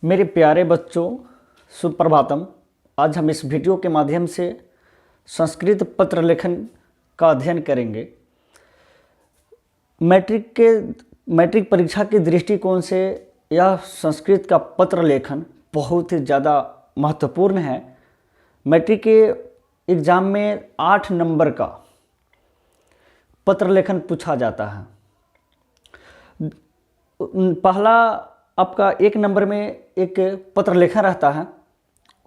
मेरे प्यारे बच्चों, सुप्रभातम। आज हम इस वीडियो के माध्यम से संस्कृत पत्र लेखन का अध्ययन करेंगे। मैट्रिक परीक्षा के दृष्टिकोण से यह संस्कृत का पत्र लेखन बहुत ही ज़्यादा महत्वपूर्ण है। मैट्रिक के एग्ज़ाम में 8 नंबर का पत्र लेखन पूछा जाता है। पहला आपका 1 नंबर में एक पत्र लेखन रहता है,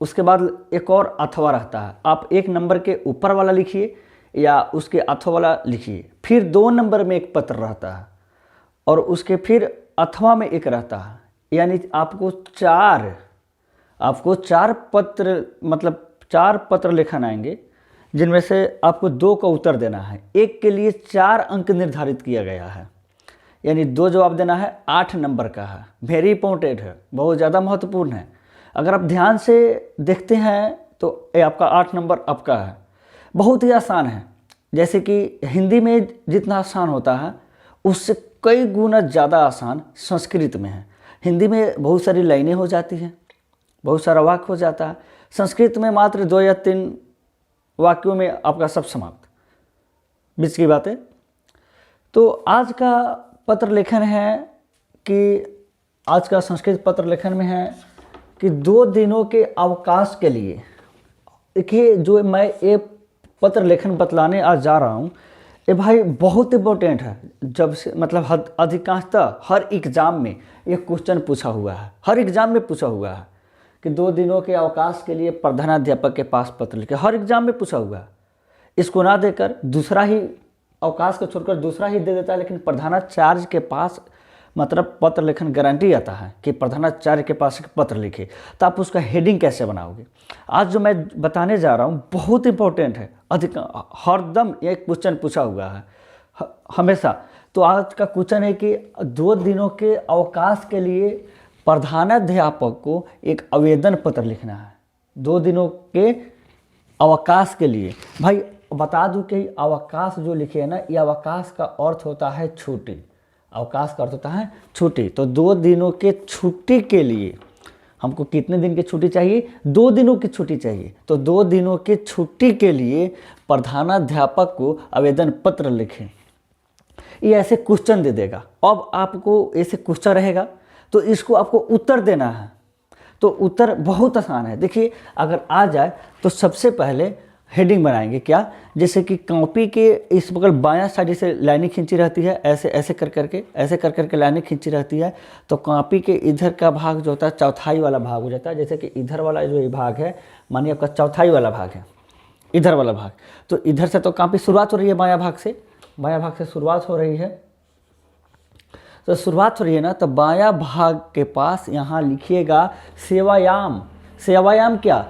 उसके बाद एक और अथवा रहता है। आप 1 नंबर के ऊपर वाला लिखिए या उसके अथवा वाला लिखिए। फिर 2 नंबर में एक पत्र रहता है और उसके फिर अथवा में एक रहता है। यानी आपको चार पत्र मतलब 4 पत्र लेखन आएंगे, जिनमें से आपको 2 का उत्तर देना है। एक के लिए 4 अंक निर्धारित किया गया है, यानी 2 जवाब देना है। 8 नंबर का है, वेरी इंपॉर्टेंट है, बहुत ज़्यादा महत्वपूर्ण है। अगर आप ध्यान से देखते हैं तो ये आपका 8 नंबर आपका है। बहुत ही आसान है, जैसे कि हिंदी में जितना आसान होता है उससे कई गुना ज़्यादा आसान संस्कृत में है। हिंदी में बहुत सारी लाइनें हो जाती हैं, बहुत सारा वाक्य हो जाता है। संस्कृत में मात्र 2 या 3 वाक्यों में आपका सब समाप्त, बीच की बातें। तो आज का पत्र लेखन है कि आज का संस्कृत पत्र लेखन में है कि 2 दिनों के अवकाश के लिए, देखिए जो मैं ये पत्र लेखन बतलाने आज जा रहा हूँ, ये भाई बहुत इम्पोर्टेंट है। जब से मतलब अधिकांशतः हर एग्ज़ाम में ये क्वेश्चन पूछा हुआ है, हर एग्ज़ाम में पूछा हुआ है कि 2 दिनों के अवकाश के लिए प्रधानाध्यापक के पास पत्र लिखे। हर एग्ज़ाम में पूछा हुआ है। इसको ना देकर दूसरा ही, अवकाश को छोड़कर दूसरा ही दे देता है, लेकिन प्रधानाचार्य के पास मतलब पत्र लेखन गारंटी आता है कि प्रधानाचार्य के पास एक पत्र लिखे। तो आप उसका हेडिंग कैसे बनाओगे? आज जो मैं बताने जा रहा हूँ बहुत इंपॉर्टेंट है। हरदम एक क्वेश्चन पूछा हुआ है हमेशा। तो आज का क्वेश्चन है कि 2 दिनों के अवकाश के लिए प्रधानाध्यापक को एक आवेदन पत्र लिखना है। 2 दिनों के अवकाश के लिए। भाई बता दूं कि अवकाश जो लिखे है ना, ये अवकाश का अर्थ होता है छुट्टी। अवकाश का अर्थ होता है छुट्टी। तो 2 दिनों के छुट्टी के लिए हमको कितने दिन की छुट्टी चाहिए? 2 दिनों की छुट्टी चाहिए। तो 2 दिनों की छुट्टी के लिए प्रधानाध्यापक को आवेदन पत्र लिखें। ये ऐसे क्वेश्चन दे देगा। अब आपको ऐसे क्वेश्चन रहेगा तो इसको आपको उत्तर देना है। तो उत्तर बहुत आसान है। देखिए अगर आ जाए तो सबसे पहले हेडिंग बनाएंगे क्या, जैसे कि कॉपी के इस बगल बायां साइड से लाइनें खींची रहती है, ऐसे कर करके लाइनें खींची रहती है। तो कॉपी के इधर का भाग जो होता है चौथाई वाला भाग हो जाता है। जैसे कि इधर वाला जो ये भाग है, मानिए आपका चौथाई वाला भाग है, इधर वाला भाग। तो इधर से तो कॉपी शुरुआत हो रही है, बायां भाग से शुरुआत हो रही है। तो शुरुआत हो रही है ना, तो बायां भाग के पास यहाँ लिखिएगा सेवायाम। सेवायाम क्या,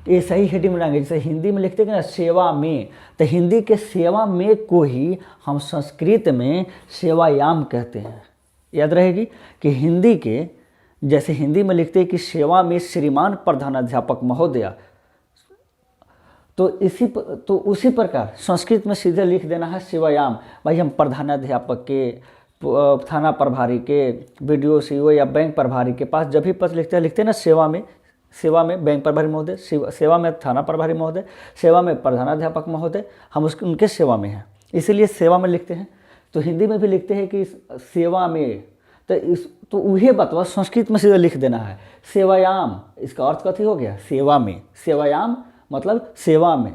ये सही हेडिंग बनाएंगे। जैसे हिंदी में लिखते हैं ना सेवा में, तो हिंदी के सेवा में को ही हम संस्कृत में सेवायाम कहते हैं। याद रहेगी कि हिंदी के, जैसे हिंदी में लिखते हैं कि सेवा में श्रीमान प्रधानाध्यापक महोदय, तो उसी प्रकार संस्कृत में सीधे लिख देना है सेवायाम। भाई हम प्रधानाध्यापक के, थाना प्रभारी के, BDO CO या बैंक प्रभारी के पास जब भी पत्र लिखते हैं ना, सेवा में बैंक प्रभारी महोदय, सेवा में थाना प्रभारी महोदय, सेवा में प्रधानाध्यापक महोदय, हम उनके सेवा में हैं, इसीलिए सेवा में लिखते हैं। तो हिंदी में भी लिखते हैं कि सेवा में, तो वही बतवा संस्कृत में सीधे लिख देना है सेवायाम। इसका अर्थ कथी हो गया? सेवा में। सेवायाम मतलब सेवा में।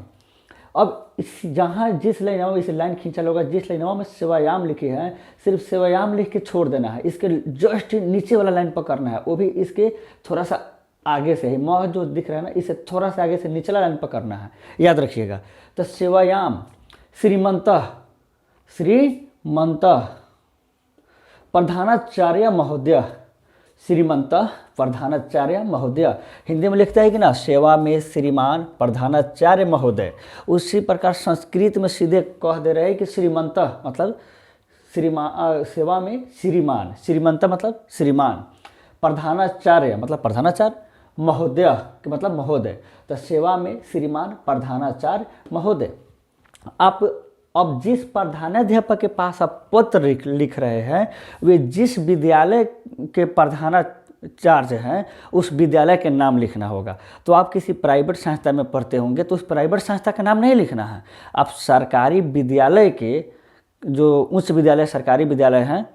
अब जहाँ जिस लाइन में इस लाइन खींचा होगा, जिस लाइन में सेवायाम लिखे हैं, सिर्फ सेवायाम लिख के छोड़ देना है। इसके जस्ट नीचे वाला लाइन पकड़ना है, वो भी इसके थोड़ा सा आगे से ही, मौह जो दिख रहा है ना, इसे थोड़ा सा आगे से निचला लाइन पकड़ना है, याद रखिएगा। तो सेवायाम श्रीमंतः प्रधानाचार्य महोदय, श्रीमंतः प्रधानाचार्य महोदय। हिंदी में लिखता है कि ना, सेवा में श्रीमान प्रधानाचार्य महोदय। उसी प्रकार संस्कृत में सीधे कह दे रहे हैं कि श्रीमंतः मतलब सेवा में श्रीमान, श्रीमंतः मतलब श्रीमान, प्रधानाचार्य मतलब प्रधानाचार्य, महोदय के मतलब महोदय। तो सेवा में श्रीमान प्रधानाचार्य महोदय। आप अब जिस प्रधानाध्यापक के पास आप पत्र लिख रहे हैं, वे जिस विद्यालय के चार्ज है उस विद्यालय के नाम लिखना होगा। तो आप किसी प्राइवेट संस्था में पढ़ते होंगे तो उस प्राइवेट संस्था का नाम नहीं लिखना है, आप सरकारी विद्यालय के जो उच्च विद्यालय सरकारी विद्यालय हैं,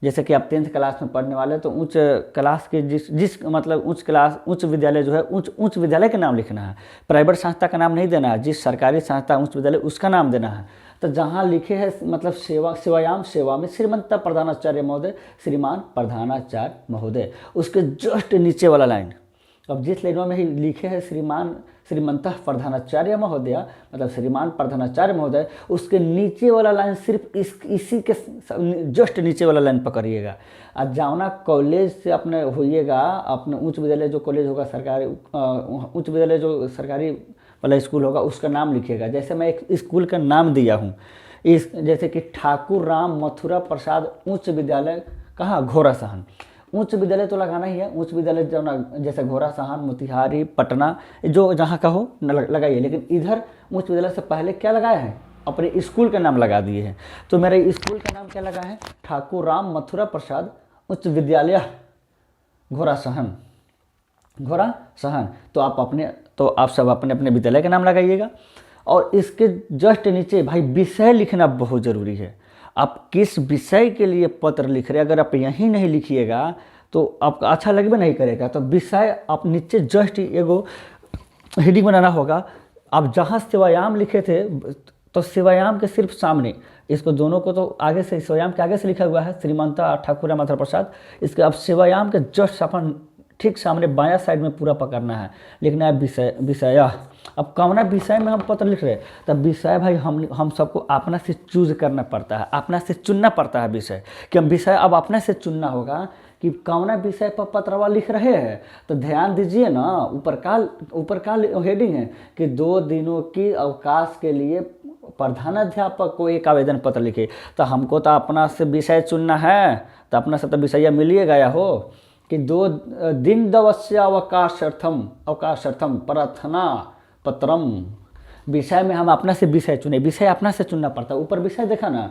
जैसे कि आप 10th क्लास में पढ़ने वाले तो उच्च क्लास के जिस मतलब उच्च विद्यालय जो है उच्च विद्यालय का नाम लिखना है, प्राइवेट संस्था का नाम नहीं देना है। जिस सरकारी संस्था उच्च विद्यालय उसका नाम देना है। तो जहाँ लिखे है मतलब सेवायाम सेवा में श्रीमंत प्रधानाचार्य महोदय, श्रीमान प्रधानाचार्य महोदय, उसके जस्ट नीचे वाला लाइन, अब जिस लाइनों में ही लिखे है श्रीमंत प्रधानाचार्य महोदय मतलब श्रीमान प्रधानाचार्य महोदय, उसके नीचे वाला लाइन सिर्फ इसी के जस्ट नीचे वाला लाइन पकड़िएगा। आज जावना कॉलेज से अपने होइएगा, अपने उच्च विद्यालय जो कॉलेज होगा सरकारी, उच्च विद्यालय जो सरकारी वाला स्कूल होगा उसका नाम लिखिएगा। जैसे मैं एक स्कूल का नाम दिया हूँ, जैसे कि ठाकुर राम मथुरा प्रसाद उच्च विद्यालय, कहाँ, घोड़ा सहन। उच्च विद्यालय तो लगाना ही है, उच्च विद्यालय जो ना जैसे घोड़ा सहन, मोतिहारी, पटना, जो जहाँ का हो लगाइए, लेकिन इधर उच्च विद्यालय से पहले क्या लगाया है, अपने स्कूल का नाम लगा दिए हैं। तो मेरे स्कूल का नाम क्या लगा है, ठाकुर राम मथुरा प्रसाद उच्च विद्यालय घोड़ा सहन। तो आप सब अपने अपने विद्यालय का नाम लगाइएगा। और इसके जस्ट नीचे भाई विषय लिखना बहुत ज़रूरी है। आप किस विषय के लिए पत्र लिख रहे हैं, अगर आप यहीं नहीं लिखिएगा तो आपका अच्छा लगबे नहीं करेगा। तो विषय आप नीचे जस्ट एगो हेडिंग बनाना होगा। आप जहाँ सेवायाम लिखे थे तो सेवायाम के सिर्फ सामने, इसको दोनों को तो आगे से, सेवायाम के आगे से लिखा हुआ है श्रीमंत ठाकुर मथुरा प्रसाद, इसके अब सेवायाम के जस्ट अपन ठीक सामने बायां साइड में पूरा पकड़ना है, लिखना है विषय। अब कौन विषय में हम पत्र लिख रहे हैं, तब विषय भाई हम सबको अपना से चूज करना पड़ता है, अपना से चुनना पड़ता है विषय, कि हम विषय अब अपने से चुनना होगा कि कौन विषय पर पत्रवा लिख रहे हैं। तो ध्यान दीजिए ना, ऊपर का हेडिंग है कि 2 दिनों की अवकाश के लिए प्रधानाध्यापक को एक आवेदन पत्र लिखे। तो हमको तो अपना से विषय चुनना है, तो अपना से तो विषय मिलिए गया हो कि 2 दिन दिवसीय अवकाशार्थम प्रार्थना पत्रम। विषय में हम अपना से विषय चुने, विषय अपना से चुनना पड़ता है। ऊपर विषय देखा ना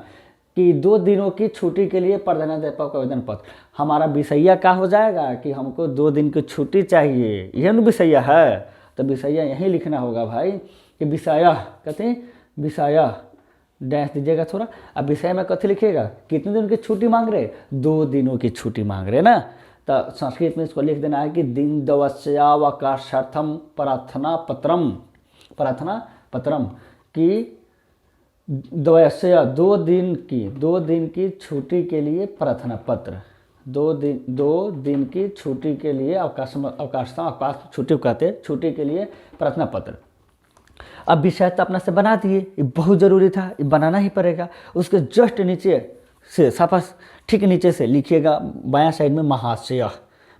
कि 2 दिनों की छुट्टी के लिए प्रधानाध्यापक को आवेदन पत्र, हमारा विषय क्या हो जाएगा कि हमको 2 दिन की छुट्टी चाहिए, यह ना विषय है। तो विषय यहीं लिखना होगा भाई कि विषय, कहते हैं विषय डैश दीजिएगा थोड़ा। अब विषय में कथी लिखिएगा, कितने दिन की छुट्टी मांग रहे, 2 दिनों की छुट्टी मांग रहे ना। तो संस्कृत में इसको लिख देना है कि दिन दिवस्यावकाशार्थम प्रार्थना पत्रम की दिवस्य 2 दिन की छुट्टी के लिए प्रार्थना पत्र, 2 दिन की छुट्टी के लिए अवकाश छुट्टी कहते, छुट्टी के लिए प्रार्थना पत्र। अब विषय तो अपना से बना दिए, ये बहुत ज़रूरी था, ये बनाना ही पड़ेगा। उसके जस्ट नीचे से साफा ठीक नीचे से लिखिएगा बायां साइड में महाशय,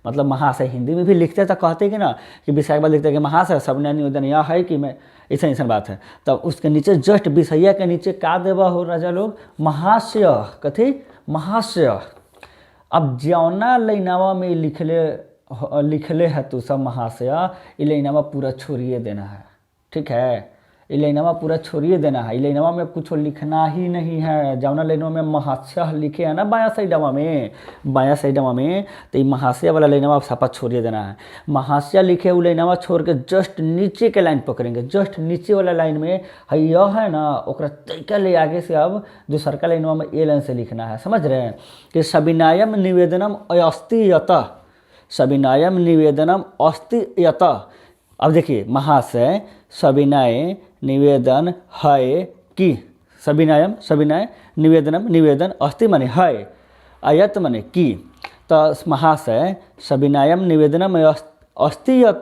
मतलब महाशय हिंदी में भी लिखते तो कहते कि ना कि विषय के बाद लिखते कि महाशय सबने निवेदन यह है कि मैं ऐसा बात है। तब उसके नीचे जस्ट विषय के नीचे का देवा हो राजा लोग, महाशय, कथी महाशय। अब जौना लाइनवा में लिखले है तो सब महाशय, ये लाइनवा पूरा छोड़िए देना है, ठीक है, ये लाइनवा पूरा छोड़िए देना है। ये लाइनवा में कुछ लिखना ही नहीं है। जौना लाइनवा में महाशय लिखे है ना बायां साइडवा में, तो ये महाशय वाला लाइनवा सापा छोड़िए देना है। महाशय लिखे वो लाइनवा छोड़ के जस्ट नीचे के लाइन पकड़ेंगे, जस्ट नीचे वाला लाइन में है यह है ना, ओकरा तरीका ले आगे से अब दूसर का लाइनवा में ए लाइन से लिखना है। समझ रहे हैं कि सविनायम निवेदनम अस्ति यतः, सविनायम निवेदनम अस्ति यतः। अब देखिए महाशय सविनय निवेदन है कि, सविनय निवेदन अस्ति माने है, अयत माने कि। तो महाशय सविनयम निवेदनम अस्ति यत,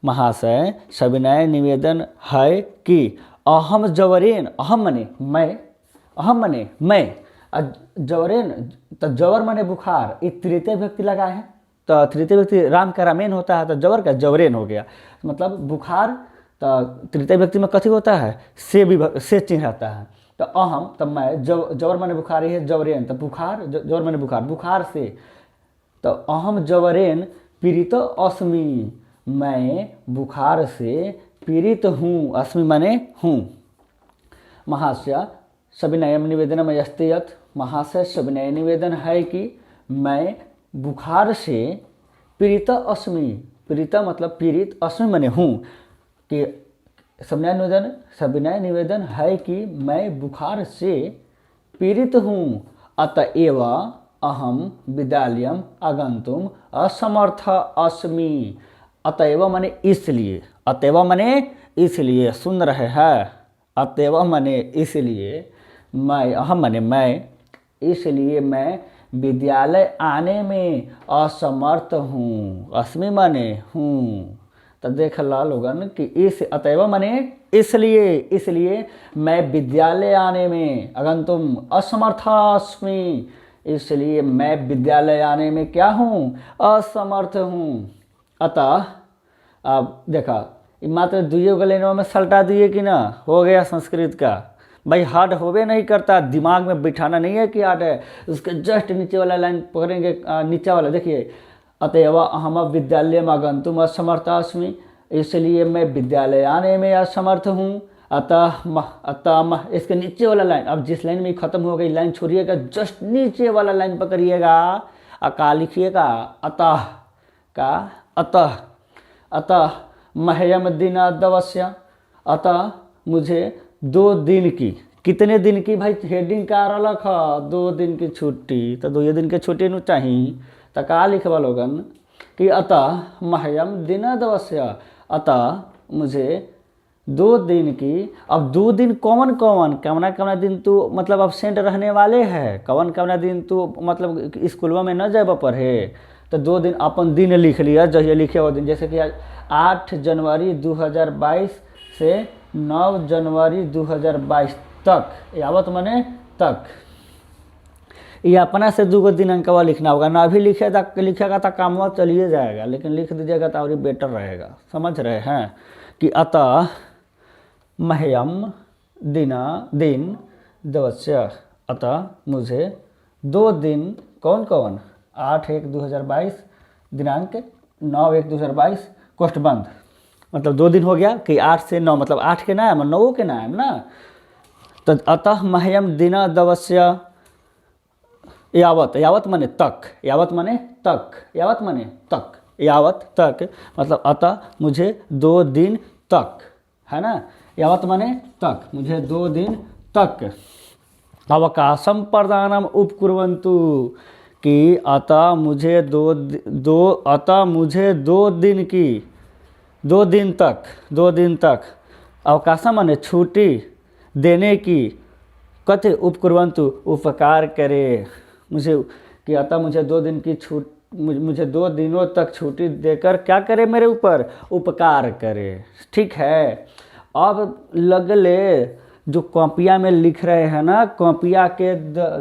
महाशय सविनय निवेदन है कि अहम जवरेन, अहम माने मैं, जवरेन तो जवर माने बुखार, ये तृतीय व्यक्ति लगा है। तो तृतीय व्यक्ति राम का रामेन होता है, तो जवर का जवरेन हो गया, मतलब बुखार। तो तृतीय व्यक्ति में कथी होता है, से चिन्ह रहता है। तो अहम तो मैं, जवर माने बुखार है, जवरेन तो बुखार, जवर माने बुखार से। तो अहम जवरेन पीड़ित अस्मि, मैं बुखार से पीड़ित हूँ, अस्मि माने हूँ। महाशय सविनयम निवेदनम अस्ति यत्, महाशय सविनय निवेदन है कि मैं बुखार से पीड़िता अस्मि, पीड़िता मतलब पीड़ित, अस्मि मैंने हूँ, कि सविनय निवेदन है कि मैं बुखार से पीड़ित हूँ, अतएव अहम विद्यालयम आगंतुम असमर्थ अस्मि। अतएव माने इसलिए, अतएव माने इसलिए, सुन रहे हैं, अतएव माने इसलिए, मैं, अहम माने मैं, इसलिए मैं विद्यालय आने में असमर्थ हूँ, अस्मि माने हूँ। तो देख ला लोगन कि इस अतएव माने इसलिए, इसलिए मैं विद्यालय आने में, अगंतुम असमर्थास्मि, इसलिए मैं विद्यालय आने में क्या हूँ, असमर्थ हूँ। अतः अब देखा मात्र दुइयों गलेनों में सल्टा दिए कि ना, हो गया संस्कृत का। भाई हार्ड होवे नहीं करता, दिमाग में बिठाना नहीं है कि हार्ड है, उसके जस्ट नीचे वाला लाइन पकड़ेंगे, नीचे वाला देखिए, अतएव अहम विद्यालय आगंतुम असमर्थास्मि, इसलिए मैं विद्यालय आने में असमर्थ हूँ। अतः इसके नीचे वाला लाइन, अब जिस लाइन में खत्म हो गई लाइन छोड़िएगा, जस्ट नीचे वाला लाइन पकड़िएगा, अका लिखिएगा, अतः का, अतः मह्यम दिनादवस्य, अतः मुझे 2 दिन की, कितने दिन की भाई, हेडिंग का रख 2 दिन की छुट्टी, तो 2 दिन की छुट्टी न चाहिए, तो का लिखवा लोगन कि अतः मह्यम दिनादवस्य, अतः मुझे 2 दिन की। अब 2 दिन कौन कौन, कवना दिन तो मतलब अब्सेंट रहने वाले हैं, कवना दिन तो मतलब स्कूलवा में न जाए पढ़े, तो 2 दिन अपन दिन लिख लिया, जैसे लिखे वो दिन, जैसे कि 8 जनवरी 2022 से 9 जनवरी 2022 तक, यावत माने तक, ये अपना से 2 दिनांकवा लिखना होगा ना, अभी लिखेगा तो कामवा चलिए जाएगा, लेकिन लिख दीजिएगा तो और बेटर रहेगा, समझ रहे हैं कि अतः मह्यम दिन दवस्य, अतः मुझे 2 दिन कौन कौन, 8/1/2022 दिनांक 9/1/2022 कोष्ठ बंद, मतलब 2 दिन हो गया कि 8 से 9, मतलब 8 के नाम 9 के नाम ना, तो अतः मह्यम दिनादवस्य यावत, यावत माने तक, यावत माने तक, यावत माने तक, यावत तक, मतलब अतः मुझे 2 दिन तक, है ना, यावत माने तक, मुझे 2 दिन तक अवकाशम प्रदानम उपकुर्वन्तु, कि अतः मुझे 2 दिन की, 2 दिन तक अवकाशम माने छुट्टी देने की, कथि उपकुर्वन्तु उपकार करे मुझे, कि अतः मुझे 2 दिन की मुझे 2 दिनों तक छुट्टी देकर क्या करे, मेरे ऊपर उपकार करे, ठीक है। अब लगले जो कॉपिया में लिख रहे हैं ना, कॉपिया के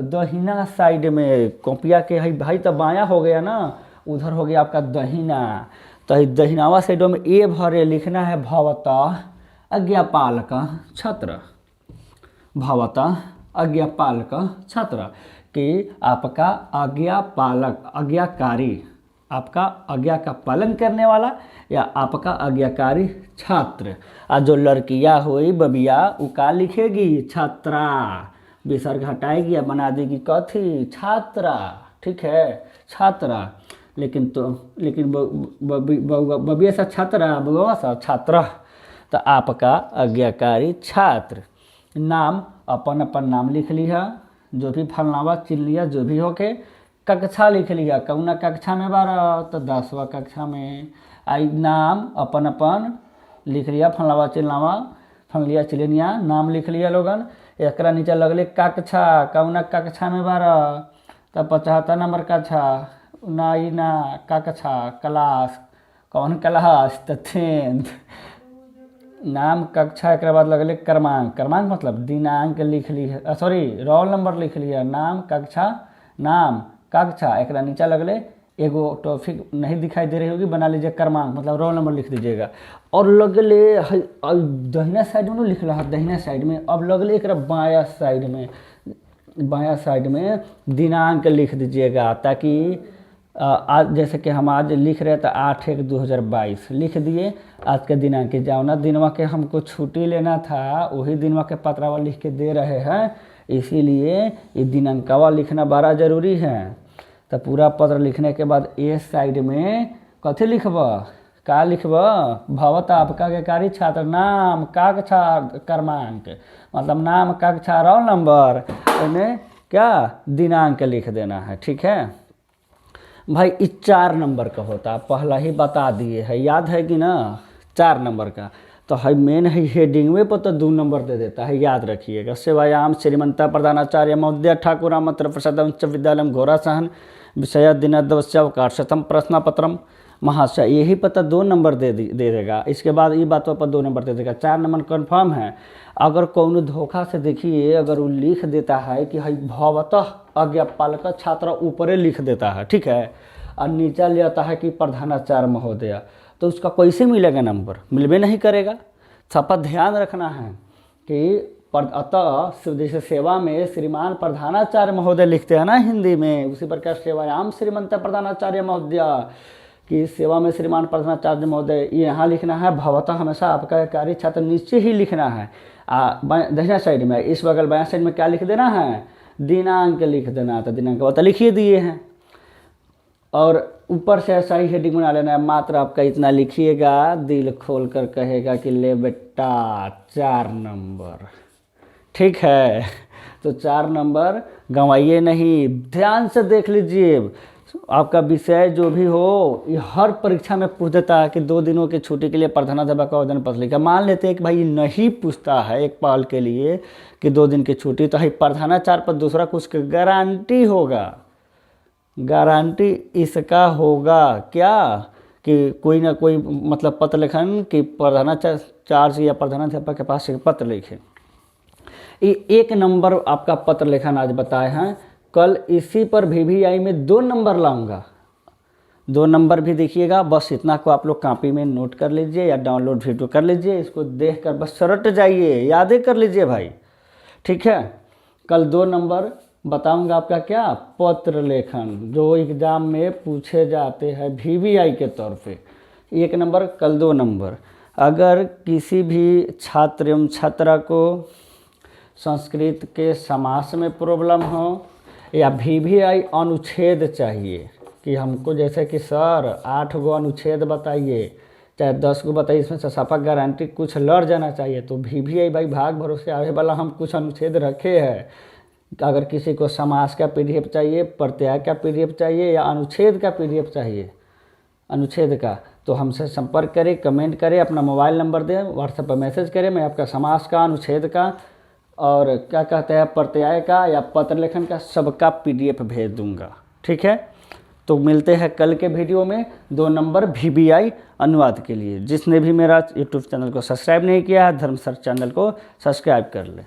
दहिना साइड में, कॉपिया के भाई तो बायां हो गया ना, उधर हो गया आपका दहिना, तो दहिनावा साइडों में ए भरे लिखना है, भवतः आज्ञापालक छात्र, भवतः आज्ञापालक छात्र, कि आपका आज्ञापालक, आज्ञाकारी, आपका आज्ञा का पालन करने वाला, या आपका आज्ञाकारी छात्र। और जो लड़कियाँ हुई बबिया, वो का लिखेगी, छात्रा, विसर्ग हटाएगी या बना देगी कथी, छात्रा, ठीक है, छात्रा, लेकिन बबिया सा छात्रा, बबुआ सा छात्रा, तो आपका आज्ञाकारी छात्र। नाम अपन अपन नाम लिख लिया, जो भी फलनावा चिन लिया, जो भी होके, कक्षा लिख लिया, कौना कक्षा में 12, तो 10वां कक्षा में, आई नाम अपन अपन लिख लिया, फलनावा चिलनावा, फंगलिया चिलनिया नाम लिख लिया लोगन, एकरा नीचे लगले कक्षा, कौना कक्षा में 12, तो 75 नंबर कक्षा, ना कक्षा, क्लास, कौन क्लास, तो 10th, नाम कक्षा, एक बाद लगले क्रमांक, क्रमांक मतलब दिनांक लिख लिया, सॉरी रोल नंबर लिख लिया, नाम कक्षा, नाम कक्षा, एक नीचा लगले एगो टॉपिक नहीं दिखाई दे रही होगी, बना लीजिए क्रमांक, मतलब रोल नंबर लिख दीजिएगा, और लगले दहिना साइड में लिख रहा, दहिना साइड में, अब लगले एक बायां साइड में दिनांक लिख दीजिएगा, ताकि आज जैसे कि हम आज लिख रहे थे 8/1/2022 लिख दिए, आज के दिनांक के जाओ ना दिनवा के हमको छुट्टी लेना था, वही दिनवा के पत्रावा लिख के दे रहे हैं, इसीलिए ये दिनांकवा लिखना बड़ा ज़रूरी है। तो पूरा पत्र लिखने के बाद ए साइड में कथी लिखब, का लिखब, भवत आपका के कारी छात्र नाम कक्षा क्रमांक, मतलब नाम कक्षा रोल नंबर, उन्हें क्या दिनांक लिख देना है। ठीक है भाई, इस 4 नंबर का होता है, पहला ही बता दिए है, याद है कि ना 4 नंबर का। तो है मेन है हेडिंग में पर तो 2 नंबर दे देता है, याद रखिएगा। सेवायाम श्रीमंता प्रधानाचार्य महोदय ठाकुर मंत्र प्रसाद उच्च विद्यालय घोड़ासहन विषय दिनदवस्य अवकाशतम प्रश्न पत्रम महाशय, यही पता 2 नंबर दे देगा। इसके बाद ये बातों पर 2 नंबर दे देगा, 4 नंबर कन्फर्म है। अगर कौन धोखा से देखिए, अगर वो लिख देता है कि हई भवतः अज्ञापालक छात्र ऊपरे लिख देता है, ठीक है, और नीचा ले आता है कि प्रधानाचार्य महोदय, तो उसका कैसे मिलेगा नंबर, मिलबे नहीं करेगा। शपथ ध्यान रखना है कि अतः जैसे सेवा में श्रीमान प्रधानाचार्य महोदय लिखते हैं ना हिंदी में, उसी प्रकार सेवायाम श्रीमंत प्रधानाचार्य महोदय कि सेवा में श्रीमान प्रधानाचार्य महोदय, यहाँ लिखना है भवतः, हमेशा आपका कार्य छात्र नीचे ही लिखना है। दहिना साइड में, इस बगल बायां साइड में क्या लिख देना है, दिनांक लिख देना। तो दिनांक वो तो लिखिए दिए हैं, और ऊपर से ऐसा ही हेडिंग बना लेना है, मात्र आपका इतना लिखिएगा, दिल खोल कर कहेगा कि ले बेटा 4 नंबर। ठीक है, तो 4 नंबर गंवाइए नहीं, ध्यान से देख लीजिए। आपका विषय जो भी हो, ये हर परीक्षा में पूछ देता है कि 2 दिनों की छुट्टी के लिए प्रधानाध्यापक का आवेदन पत्र लिखा। मान लेते हैं कि भाई नहीं पूछता है एक पल के लिए कि 2 दिन की छुट्टी, तो है प्रधानाचार्य पर दूसरा कुछ गारंटी होगा, गारंटी इसका होगा क्या कि कोई ना कोई मतलब पत्र लेखन कि प्रधानाचार्य या प्रधानाध्यापक के पास एक पत्र लिखे। ये 1 नंबर आपका पत्र लेखन आज बताए हैं, कल इसी पर VVI में 2 नंबर लाऊंगा। 2 नंबर भी देखिएगा, बस इतना को आप लोग कॉपी में नोट कर लीजिए या डाउनलोड वीडियो कर लीजिए, इसको देख कर बस सरट जाइए, यादें कर लीजिए भाई। ठीक है, कल 2 नंबर बताऊंगा आपका क्या, पत्र लेखन, जो एग्जाम में पूछे जाते हैं VVI के तौर पे। 1 नंबर, कल 2 नंबर। अगर किसी भी छात्र एवं छात्रा को संस्कृत के समास में प्रॉब्लम हो या VVI अनुच्छेद चाहिए कि हमको, जैसे कि सर 8 गो अनुच्छेद बताइए, चाहे 10 गो बताइए, इसमें से सफा गारंटी कुछ लड़ जाना चाहिए, तो VVI भाई भाग भरोसे आवे वाला हम कुछ अनुच्छेद रखे हैं। अगर किसी को समास का PDF चाहिए, प्रत्यय का PDF चाहिए या अनुच्छेद का PDF चाहिए, अनुच्छेद का, तो हमसे संपर्क करें, कमेंट करें, अपना मोबाइल नंबर दें, व्हाट्सएप पर मैसेज करें, मैं आपका समास का, अनुच्छेद का और क्या कहते हैं प्रत्यय का या पत्र लेखन का सबका PDF भेज दूंगा। ठीक है, तो मिलते हैं कल के वीडियो में 2 नंबर VVI अनुवाद के लिए। जिसने भी मेरा YouTube चैनल को सब्सक्राइब नहीं किया है, धर्म सर चैनल को सब्सक्राइब कर ले।